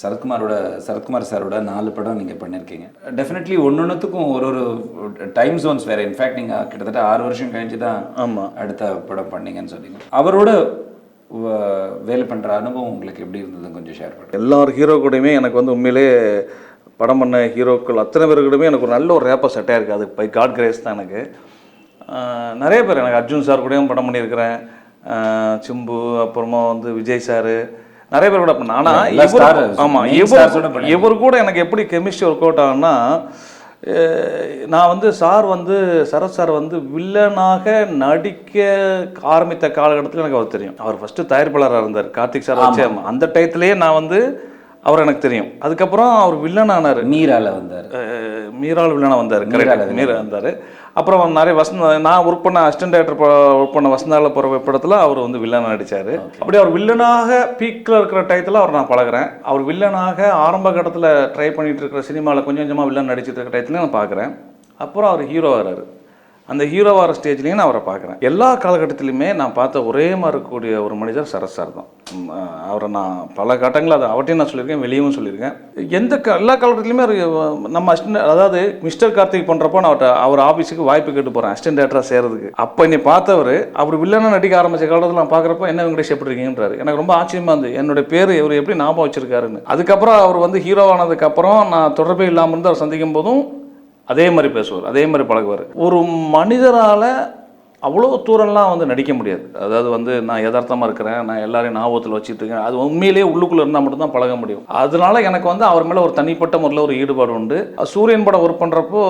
சரத்குமார் சாரோட 4 படம் நீங்கள் பண்ணியிருக்கீங்க. டெஃபினெட்லி ஒன்றுத்துக்கும் ஒரு டைம் ஜோன்ஸ் வேறு. இன்ஃபேக்ட் நீங்கள் கிட்டத்தட்ட 6 வருஷம் கழிச்சு தான் அடுத்த படம் பண்ணீங்கன்னு சொன்னீங்க. அவரோட வேலை பண்ணுற அனுபவம் உங்களுக்கு எப்படி இருந்ததுன்னு கொஞ்சம் ஷேர் பண்ணுங்க. எல்லார் ஹீரோ கூடயுமே எனக்கு வந்து உண்மையிலே படம் பண்ண ஹீரோக்கள் அத்தனை பேருக்கிட்டமே எனக்கு ஒரு நல்ல ஒரு ரேப்பர் செட்டாக இருக்குது. அது பை காட் கிரேஸ் தான். எனக்கு நிறைய பேர், எனக்கு அர்ஜுன் சார் கூடயும் படம் பண்ணியிருக்கிறேன், சிம்பு, அப்புறமா வந்து விஜய் சார், நிறைய பேர் கூட பண்ணேன். ஆனால் ஆமாம், இவர் கூட எனக்கு எப்படி கெமிஸ்ட்ரி ஒர்க் அவுட் ஆகுன்னா, நான் வந்து சரத் சார் வந்து வில்லனாக நடிக்க ஆரம்பித்த காலகட்டத்தில் எனக்கு அவர் தெரியும். அவர் ஃபஸ்ட்டு தயாரிப்பாளராக இருந்தார், கார்த்திக் சார் வச்சு. அந்த டயத்துலேயே நான் வந்து அவர் எனக்கு தெரியும். அதுக்கப்புறம் அவர் வில்லன் ஆனார், மீராவில் வில்லனாக வந்தார். கரெக்டாக மீரா வந்தார். அப்புறம் நிறைய நான் ஒர்க் பண்ண அசிஸ்டன்ட் டைரக்டர் ஒர்க் பண்ண வசந்தாவில் போகிற படத்தில் அவர் வந்து வில்லனாக நடித்தார். அப்படி அவர் வில்லனாக பீக்கில் இருக்கிற டயத்தில் அவர் நான் பழகிறேன். அவர் வில்லனாக ஆரம்ப கட்டத்தில் ட்ரை பண்ணிகிட்டு இருக்கிற சினிமாவில் கொஞ்சம் கொஞ்சமாக வில்லன் நடிச்சிட்டு இருக்கிற டயத்துலையும் நான் பார்க்குறேன். அப்புறம் அவர் ஹீரோ வர்றாரு. அந்த ஹீரோ வர ஸ்டேஜ்லேயும் நான் அவரை பார்க்குறேன். எல்லா காலகட்டத்திலையுமே நான் பார்த்த ஒரே மாதிரி இருக்கக்கூடிய ஒரு மனிதர் சரத் சார் தான். அவரை நான் பல கட்டங்களில் அதை அவர்கிட்டையும் நான் சொல்லியிருக்கேன், வெளியும் சொல்லியிருக்கேன். எல்லா காலகட்டத்திலையுமே நம்ம அசிஸ்டன்ட், அதாவது மிஸ்டர் கார்த்திக் பண்ணுறப்போ நான் அவர் ஆஃபீஸுக்கு வாய்ப்பு கேட்டு போகிறேன் அசிஸ்டன்ட் டேரக்டராக சேர்றதுக்கு. அப்போ என்னை பார்த்தவர் அவர் வில்லனாக நடிக்க ஆரம்பித்த காலத்தில் நான் பார்க்குறப்போ என்ன வெங்கடேஷ் எப்படி இருக்கீங்கன்றாரு. எனக்கு ரொம்ப ஆச்சரியமாக இருந்து என்னுடைய பேர் இவர் எப்படி ஞாபகம் வச்சிருக்காருன்னு. அதுக்கப்புறம் அவர் வந்து ஹீரோவானதுக்கப்புறம் நான் தொடர்பே இல்லாமல் இருந்து அவர் சந்திக்கும் போதும் அதே மாதிரி பேசுவார், அதே மாதிரி பழகுவார். ஒரு மனிதரால் அவ்வளோ தூரம்லாம் வந்து நடிக்க முடியாது. அதாவது வந்து நான் யதார்த்தமாக இருக்கிறேன், நான் எல்லாரையும் ஞாபகத்தில் வச்சுட்டு இருக்கேன், அது உண்மையிலேயே உள்ளுக்குள்ளே இருந்தால் மட்டும்தான் பழக முடியும். அதனால எனக்கு வந்து அவர் மேலே ஒரு தனிப்பட்ட முறையில் ஒரு ஈடுபாடு உண்டு. சூரியன் படம் ஒர்க் பண்ணுறப்போ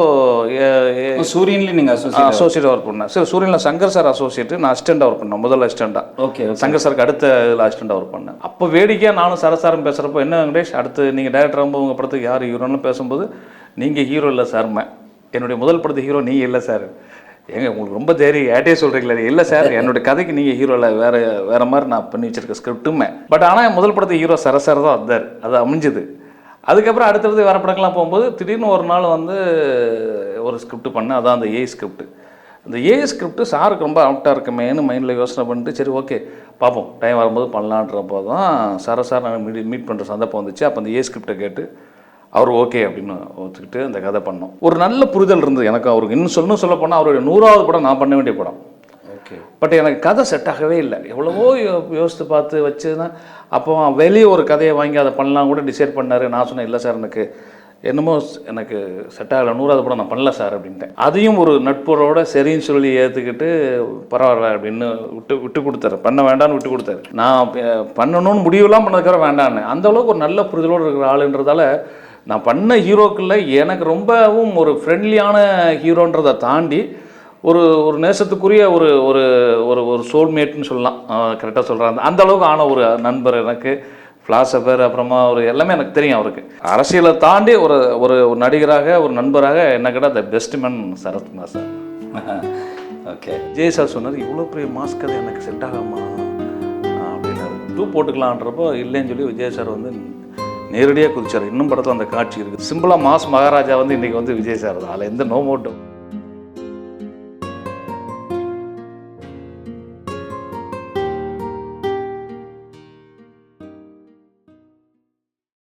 சூரியன்லேயும் நீங்கள் அசோசியேட் ஒர்க் பண்ணேன். சரி, சூரியனில் சங்கர் சார் அசோசியேட்டு, நான் அசிஸ்டண்டாக ஒர்க் பண்ணேன், முதல் அசிஸ்டண்டாக. ஓகே, சங்கர் சாருக்கு அடுத்த இதில் அசிஸ்டண்டாக ஒர்க் பண்ணேன். அப்போ வேடிக்கையாக நானும் சரசாரம் பேசுகிறப்போ, என்ன வெங்கடேஷ் அடுத்து நீங்கள் டைரக்டர் ஆகும்போது உங்கள் படத்துக்கு யார் ஹீரோன்னு பேசும்போது, நீங்கள் ஹீரோ இல்லை சார், என்னுடைய முதல் படத்து ஹீரோ நீங்கள் இல்லை சார், ஏங்க உங்களுக்கு ரொம்ப தைரியம் ஏட்டே சொல்கிறீங்களே. இல்லை சார், என்னுடைய கதைக்கு நீங்கள் ஹீரோ இல்லை, வேறு மாதிரி நான் பண்ணி வச்சிருக்க ஸ்கிரிப்ட்டுமே. பட் ஆனால் முதல் படத்து ஹீரோ சரசார் தான் வந்தார், அது அமைஞ்சுது. அதுக்கப்புறம் அடுத்தடுத்து வேறு படங்கள்லாம் போகும்போது திடீர்னு ஒரு நாள் வந்து ஒரு ஸ்கிரிப்ட் பண்ணேன், அதான் அந்த ஏஐ ஸ்கிரிப்ட். அந்த ஏஐ ஸ்கிரிப்ட் சாருக்கு ரொம்ப அவுட்டாக இருக்குமேனு மைண்டில் யோசனை பண்ணிட்டு, சரி ஓகே பார்ப்போம் டைம் வரும்போது பண்ணலான்றப்போ தான் சார் நாங்கள் மீட் பண்ணுற சந்தர்ப்பம் வந்துச்சு. அப்போ அந்த ஏஐ ஸ்கிரிப்டை கேட்டு அவர் ஓகே அப்படின்னு ஒத்துக்கிட்டு அந்த கதை பண்ணோம். ஒரு நல்ல புரிதல் இருந்தது எனக்கு அவருக்கு. இன்னும் சொல்ல போனால் அவருடைய 100வது படம் நான் பண்ண வேண்டிய படம். ஓகே, பட் எனக்கு கதை செட் ஆகவே இல்லை. எவ்வளவோ யோசித்து பார்த்து வச்சுதான் அப்போ வெளியே ஒரு கதையை வாங்கி அதை பண்ணலாம் கூட டிசைட் பண்ணார். நான் சொன்னேன், இல்லை சார் எனக்கு என்னமோ எனக்கு செட் ஆகலை, 100வது படம் நான் பண்ணல சார் அப்படின்ட்டேன். அதையும் ஒரு நட்புறோட சரின்னு சொல்லி ஏற்றுக்கிட்டு பரவாயில்ல அப்படின்னு விட்டு கொடுத்தாரு. பண்ண வேண்டான்னு விட்டு கொடுத்தாரு. நான் பண்ணணும்னு முடிவுலாம் பண்ணதுக்காக வேண்டான்னு. அந்தளவுக்கு ஒரு நல்ல புரிதலோடு இருக்கிற ஆளுன்றதால நான் பண்ண ஹீரோக்களில் எனக்கு ரொம்பவும் ஒரு ஃப்ரெண்ட்லியான ஹீரோன்றதை தாண்டி ஒரு ஒரு நேசத்துக்குரிய ஒரு ஒரு ஒரு ஒரு சோல்மேட்னு சொல்லலாம், கரெக்டாக சொல்கிறாங்க. அந்த அளவுக்கு ஆன ஒரு நண்பர் எனக்கு, ஃபிலாசபர், அப்புறமா ஒரு எல்லாமே எனக்கு தெரியும் அவருக்கு. அரசியலை தாண்டி ஒரு ஒரு நடிகராக ஒரு நண்பராக என்ன கேட்டால் the best man Sarathkumar sir. Okay, Jai sir சொன்னார், இவ்வளோ பெரிய மாஸ்க் அது எனக்கு செட் ஆகாமா அப்படின்னு. 2 போட்டுக்கலான்றப்போ இல்லைன்னு சொல்லி விஜய் சார் வந்து நேரடியாக குதிச்சார். இன்னும் படத்தில் அந்த காட்சி இருக்குது. சிம்பிளாக மாஸ் மகாராஜா வந்து இன்றைக்கி வந்து விஜய் சார் தான், அதில் எந்த நோ மோட்டும்.